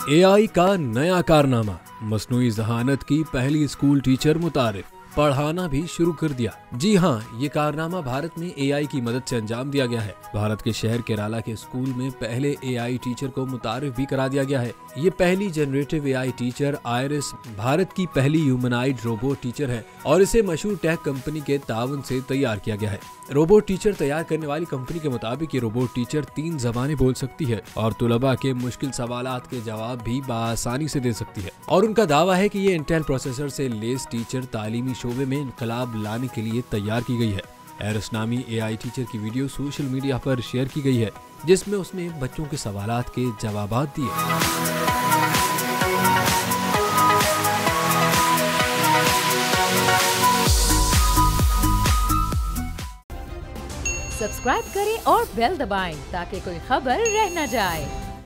AI का नया कारनामा, मसनूई ज़हानत की पहली स्कूल टीचर मुतारिफ, पढ़ाना भी शुरू कर दिया। जी हाँ, ये कारनामा भारत में एआई की मदद से अंजाम दिया गया है। भारत के शहर केराला के स्कूल में पहले एआई टीचर को मुतारिफ भी करा दिया गया है। ये पहली generative AI teacher iris Bharat की पहली ह्यूमनाइड रोबोट टीचर है और इसे मशहूर टेक कंपनी के ताउन से तैयार किया गया है। रोबोट टीचर तैयार करने वाली कंपनी के मुताबिक ये रोबोट टीचर 3 ज़बानें बोल सकती है और तुलबा के मुश्किल सवालात के जवाब भी बआसानी से दे सकती है। और उनका दावा है कि ये इंटेल प्रोसेसर से लेस टीचर तालीमी शोबे में इनकलाब लाने के लिए तैयार की गई है। आयरिस नामी एआई टीचर की वीडियो सोशल मीडिया पर शेयर की गई है, जिसमें उसने बच्चों के सवालात के जवाब दिए। सब्सक्राइब करें और बेल दबाएं ताकि कोई खबर रह न जाए।